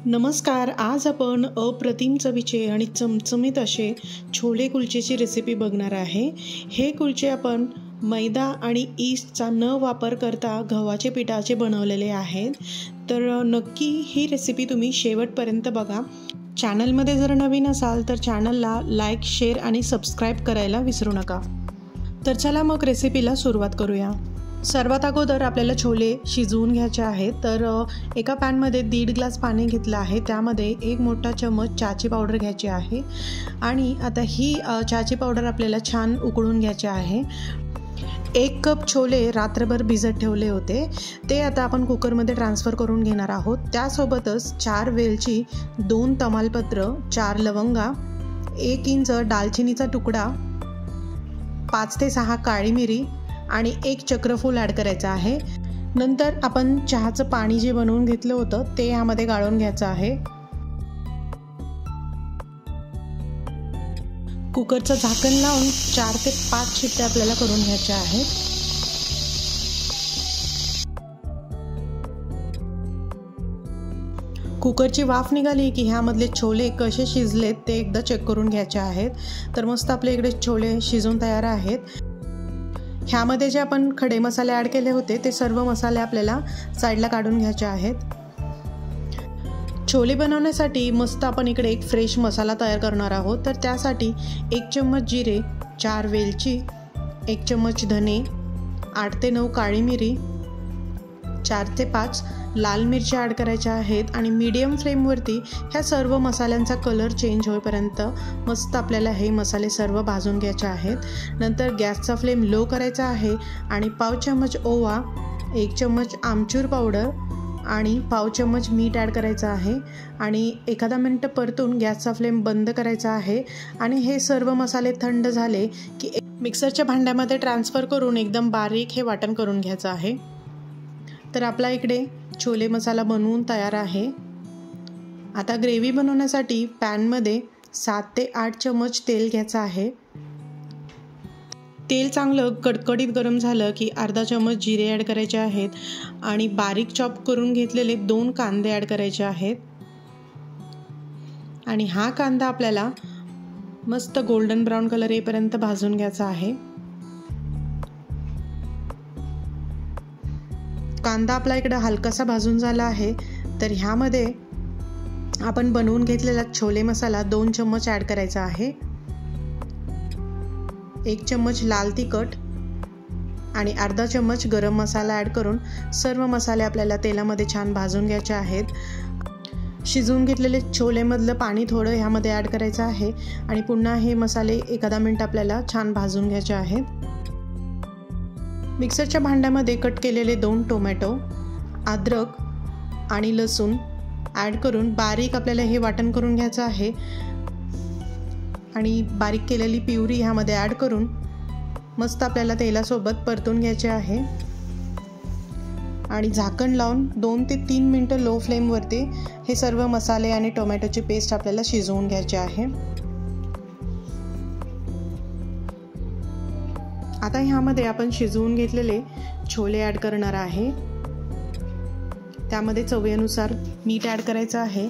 नमस्कार. आज आपण अप्रतिम चवीचे आणि चमचमीत असे छोले कुलचेची रेसिपी बघणार आहे. हे कुलचे आपण मैदा आणि ईस्टचा न वापर करता गव्हाचे पिठाचे बनवलेले आहेत. तर नक्की ही रेसिपी तुम्ही शेवटपर्यंत बघा. चॅनलमध्ये जर नवीन असाल तर चॅनलला लाईक, शेअर आणि सबस्क्राईब करायला विसरू नका. तर चला मग रेसिपीला सुरुवात करूया. सर्वात अगोदर आपल्याला छोले शिजवून घ्यायचे आहेत. तर एका पॅनमध्ये 1.5 ग्लास पाणी घेतलं आहे. त्यामध्ये 1 मोठा चम्मच चहाची पावडर घ्यायची आहे आणि आता ही चहाची पावडर आपल्याला छान उकळून घ्यायची आहे. 1 कप छोले रात्रभर भिजत ठेवले होते, ते आता आपण कुकरमध्ये ट्रान्सफर करून घेणार आहोत. त्यासोबतच 4 वेलची, 2 तमालपत्र, 4 लवंगा, 1 इंच दालचिनीचा तुकडा, 5 ते 6 काळी मिरी आणि 1 चक्रफूल ॲड करायचं आहे. नंतर आपण चहाचं पाणी जे बनवून घेतलं होतं ते यामध्ये गाळून घ्यायचं आहे. कुकरचं झाकण लावून 4 ते 5 शिट्ट्या आपल्याला करून घ्यायच्या आहेत. कुकरची वाफ निघाली की ह्यामधले छोले कसे शिजलेत ते एकदा चेक करून घ्यायचे आहेत. तर मस्त आपले इकडे छोले शिजून तयार आहेत. ह्यामध्ये जे आपण खडे मसाले ॲड केले होते ते सर्व मसाले आपल्याला साईडला काढून घ्यायचे आहेत. छोले बनवण्यासाठी मस्त आपण इकडे एक फ्रेश मसाला तयार करणार आहोत. तर त्यासाठी 1 चम्मच जिरे, 4 वेलची, 1 चम्मच धने, 8 ते 9 काळी मिरी, 4 ते 5 लाल मिरच्या ॲड करायच्या आहेत आणि मीडियम फ्लेमवरती ह्या सर्व मसाल्यांचा कलर चेंज होईपर्यंत मस्त आपल्याला हे मसाले सर्व भाजून घ्यायचे आहेत. नंतर गॅसचा फ्लेम लो करायचा आहे आणि पाव चम्मच ओवा, 1 चम्मच आमचूर पावडर आणि पाव चम्मच मीठ ॲड करायचं आहे आणि एखादा मिनटं परतून गॅसचा फ्लेम बंद करायचा आहे. आणि हे सर्व मसाले थंड झाले की मिक्सरच्या भांड्यामध्ये ट्रान्सफर करून एकदम बारीक हे वाटण करून घ्यायचं आहे. तर आपला इकडे छोले मसाला बनवून तयार आहे. आता ग्रेव्ही बनवण्यासाठी पॅनमध्ये 7 ते 8 चम्मच तेल घ्यायचं आहे. तेल चांगलं कडकडीत गरम झालं की अर्धा चम्मच जिरे ॲड करायचे आहेत आणि बारीक चॉप करून घेतलेले 2 कांदे ॲड करायचे आहेत. आणि हा कांदा आपल्याला मस्त गोल्डन ब्राऊन कलर येईपर्यंत भाजून घ्यायचा आहे. कांदा आपला इकडे हलकासा भाजून झाला आहे. तर ह्यामध्ये आपण बनवून घेतलेला छोले मसाला 2 चम्मच ॲड करायचा आहे. 1 चम्मच लाल तिखट आणि अर्धा चम्मच गरम मसाला ॲड करून सर्व मसाले आपल्याला तेलामध्ये छान भाजून घ्यायचे आहेत. शिजवून घेतलेले छोलेमधलं पाणी थोडं ह्यामध्ये ॲड करायचं आहे आणि पुन्हा हे मसाले एखादा मिनिट आपल्याला छान भाजून घ्यायचे आहेत. मिक्सरच्या भांड्यामध्ये कट केलेले 2 टोमॅटो, अद्रक आणि लसूण ॲड करून बारीक आपल्याला हे वाटण करून घ्यायचं आहे आणि बारीक केलेली प्युरी ह्यामध्ये ॲड करून मस्त आपल्याला तेलासोबत परतून घ्यायचे आहे. आणि झाकण लावून 2 ते 3 मिनटं लो फ्लेमवरती हे सर्व मसाले आणि टोमॅटोची पेस्ट आपल्याला शिजवून घ्यायचे आहे. आता ह्यामध्ये आपण शिजवून घेतलेले छोले ॲड करणार आहे. त्यामध्ये चवीनुसार मीठ ॲड करायचं आहे.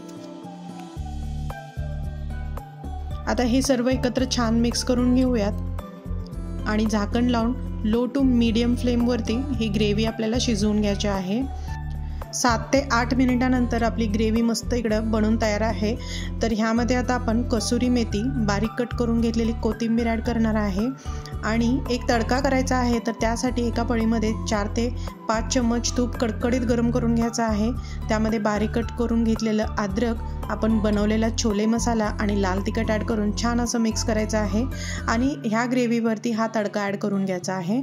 आता हे सर्व एकत्र छान मिक्स करून घेऊयात आणि झाकण लावून लो टू मीडियम फ्लेमवरती ही ग्रेव्ही आपल्याला शिजवून घ्यायची आहे. 7 ते 8 मिनिटानंतर आपली ग्रेव्ही मस्त इकडं बनवून तयार आहे. तर ह्यामध्ये आता आपण कसुरी मेथी, बारीक कट करून घेतलेली कोथिंबीर ॲड करणार आहे आणि एक तडका करायचा आहे. तर त्यासाठी एका पळीमध्ये 4 ते 5 चम्मच तूप कडकडीत गरम करून घ्यायचं आहे. त्यामध्ये बारीक कट करून घेतलेलं अद्रक, आपण बनवलेला छोले मसाला आणि लाल तिखट ॲड करून छान असं मिक्स करायचं आहे आणि ह्या ग्रेव्हीवरती हा तडका ॲड करून घ्यायचा आहे.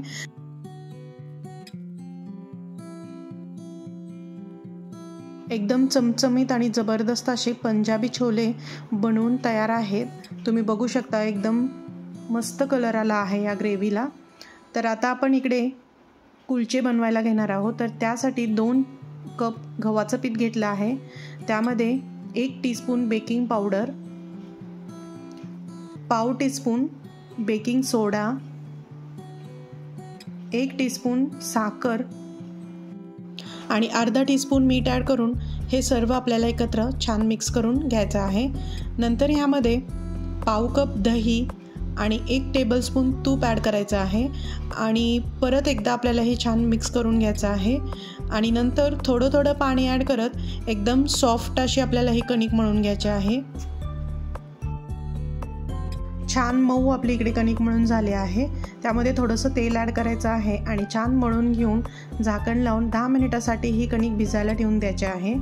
एकदम चमचमीत आणि जबरदस्त असे पंजाबी छोले बनवून तयार आहेत. तुम्ही बघू शकता एकदम मस्त कलर आला आहे या ग्रेव्हीला. तर आता आपण इकडे कुलचे बनवायला घेणार आहोत. तर त्यासाठी 2 कप गव्हाचं पीठ घेतलं आहे. त्यामध्ये 1 टीस्पून बेकिंग पावडर, पाव टीस्पून बेकिंग सोडा, 1 टीस्पून साखर आणि अर्धा टीस्पून मीठ ॲड करून हे सर्व आपल्याला एकत्र छान मिक्स करून घ्यायचं आहे। नंतर ह्यामध्ये पाव कप दही आणि 1 टेबलस्पून तूप ॲड करायचं आहे आणि परत एकदा आपल्याला हे छान मिक्स करून घ्यायचं आहे आणि नंतर थोडं थोडं पाणी ॲड करत एकदम सॉफ्ट अशी आपल्याला ही कणिक मळून घ्यायची आहे। छान मऊ आपली इकडे कणिक मळून झाली आहे। त्यामध्ये थोडंसं तेल ॲड करायचं आहे आणि छान मळून घेऊन झाकण लावून 10 मिनिटासाठी ही कणिक भिजायला ठेवून द्यायची आहे।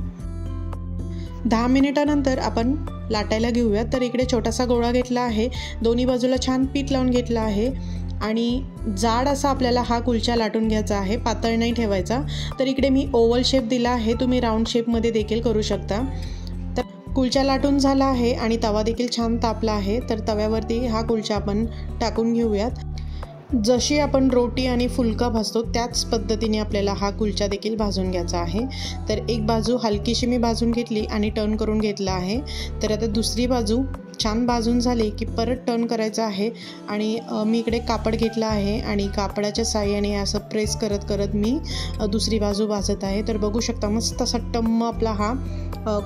10 मिनिटानंतर आपण लाटायला घेऊयात। तर इकडे छोटासा गोळा घेतला आहे, दोन्ही बाजूला छान पीठ लावून घेतलं आहे आणि जाड असा आपल्याला हा कुलचा लाटून घ्यायचा आहे, पातळ नाही ठेवायचा। तर इकडे मी ओव्हल शेप दिला आहे, तुम्ही राऊंड शेपमध्ये देखील करू शकता। तर कुलचा लाटून झाला आहे आणि तवा देखील छान तापला आहे। तर तव्यावरती हा कुलचा आपण टाकून घेऊयात। जशी आपण रोटी आणि फुलका भाजतो त्याच पद्धतीने आपल्याला हा कुलचा देखील भाजून घ्यायचा आहे। तर एक बाजू हलकीशी मी भाजून घेतली आणि टर्न करून घेतला आहे। तर आता दुसरी बाजू छान भाजून झाली की परत टर्न करायचं आहे आणि मी इकडे कापड घेतला आहे आणि कापडाच्या साहाय्याने असं प्रेस करत करत मी दुसरी बाजू भाजत आहे। तर बघू शकता मस्त असा टम्म आपला हा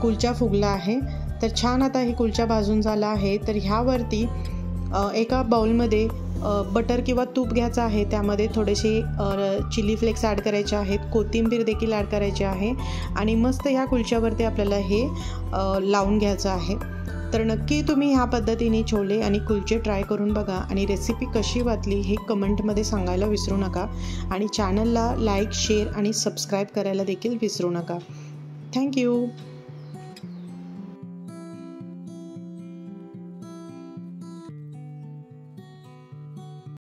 कुलचा फुगला आहे। तर छान आता ही कुलचा भाजून झाला आहे। तर ह्यावरती एका बाउलमध्ये बटर किंवा तूप घ्यायचं आहे, त्यामध्ये थोडेसे चिली फ्लेक्स ॲड करायचे आहेत, कोथिंबीर देखील ॲड करायची आहे आणि मस्त ह्या कुलच्यावरती आपल्याला हे लावून घ्यायचं आहे। तर नक्की तुम्ही ह्या पद्धतीने छोले आणि कुलचे ट्राय करून बघा आणि रेसिपी कशी वाटली हे कमेंटमध्ये सांगायला विसरू नका आणि चॅनलला लाईक, शेअर आणि सबस्क्राईब करायला देखील विसरू नका। थँक्यू।